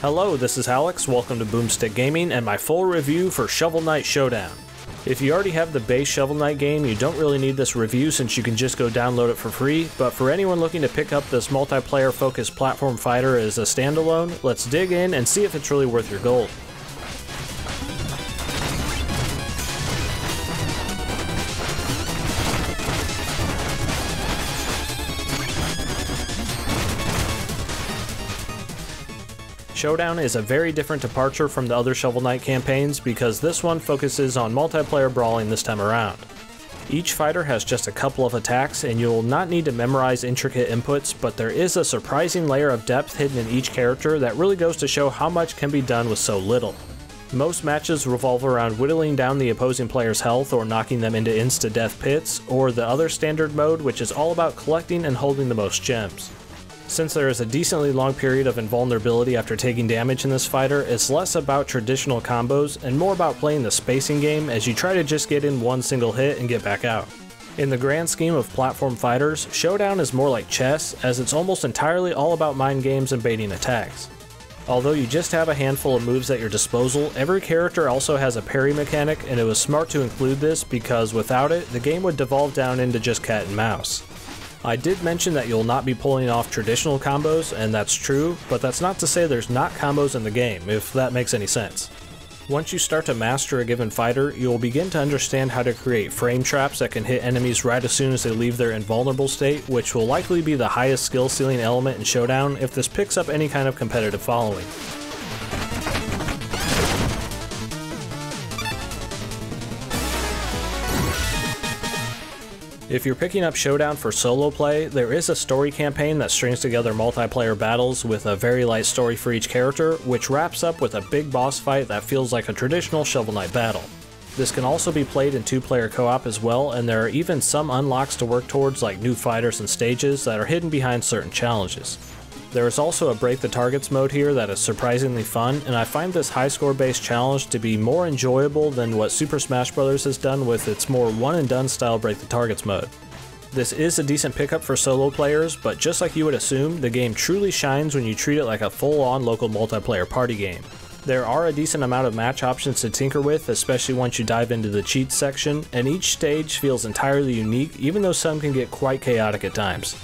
Hello, this is Alex, welcome to Boomstick Gaming and my full review for Shovel Knight Showdown. If you already have the base Shovel Knight game, you don't really need this review since you can just go download it for free, but for anyone looking to pick up this multiplayer focused platform fighter as a standalone, let's dig in and see if it's really worth your gold. Showdown is a very different departure from the other Shovel Knight campaigns because this one focuses on multiplayer brawling this time around. Each fighter has just a couple of attacks and you'll not need to memorize intricate inputs, but there is a surprising layer of depth hidden in each character that really goes to show how much can be done with so little. Most matches revolve around whittling down the opposing player's health or knocking them into insta-death pits, or the other standard mode, which is all about collecting and holding the most gems. Since there is a decently long period of invulnerability after taking damage in this fighter, it's less about traditional combos and more about playing the spacing game as you try to just get in one single hit and get back out. In the grand scheme of platform fighters, Showdown is more like chess, as it's almost entirely all about mind games and baiting attacks. Although you just have a handful of moves at your disposal, every character also has a parry mechanic, and it was smart to include this because without it, the game would devolve down into just cat and mouse. I did mention that you'll not be pulling off traditional combos, and that's true, but that's not to say there's not combos in the game, if that makes any sense. Once you start to master a given fighter, you'll begin to understand how to create frame traps that can hit enemies right as soon as they leave their invulnerable state, which will likely be the highest skill ceiling element in Showdown if this picks up any kind of competitive following. If you're picking up Showdown for solo play, there is a story campaign that strings together multiplayer battles with a very light story for each character, which wraps up with a big boss fight that feels like a traditional Shovel Knight battle. This can also be played in two-player co-op as well, and there are even some unlocks to work towards like new fighters and stages that are hidden behind certain challenges. There is also a break the targets mode here that is surprisingly fun, and I find this high score based challenge to be more enjoyable than what Super Smash Bros. Has done with its more one and done style break the targets mode. This is a decent pickup for solo players, but just like you would assume, the game truly shines when you treat it like a full-on local multiplayer party game. There are a decent amount of match options to tinker with, especially once you dive into the cheats section, and each stage feels entirely unique, even though some can get quite chaotic at times.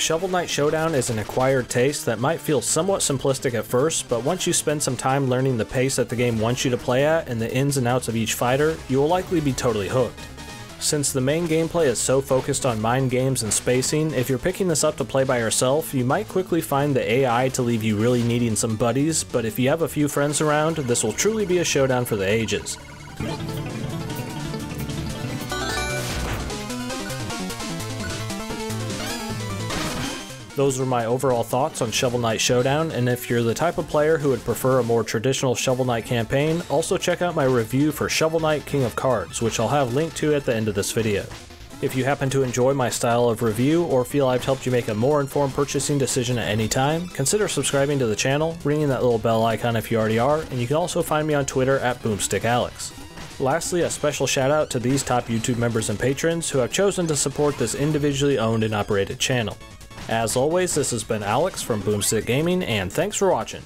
Shovel Knight Showdown is an acquired taste that might feel somewhat simplistic at first, but once you spend some time learning the pace that the game wants you to play at and the ins and outs of each fighter, you will likely be totally hooked. Since the main gameplay is so focused on mind games and spacing, if you're picking this up to play by yourself, you might quickly find the AI to leave you really needing some buddies, but if you have a few friends around, this will truly be a showdown for the ages. Those were my overall thoughts on Shovel Knight Showdown, and if you're the type of player who would prefer a more traditional Shovel Knight campaign, also check out my review for Shovel Knight King of Cards, which I'll have linked to at the end of this video. If you happen to enjoy my style of review, or feel I've helped you make a more informed purchasing decision at any time, consider subscribing to the channel, ringing that little bell icon if you already are, and you can also find me on Twitter at BoomstickAlex. Lastly, a special shout out to these top YouTube members and patrons who have chosen to support this individually owned and operated channel. As always, this has been Alex from Boomstick Gaming, and thanks for watching.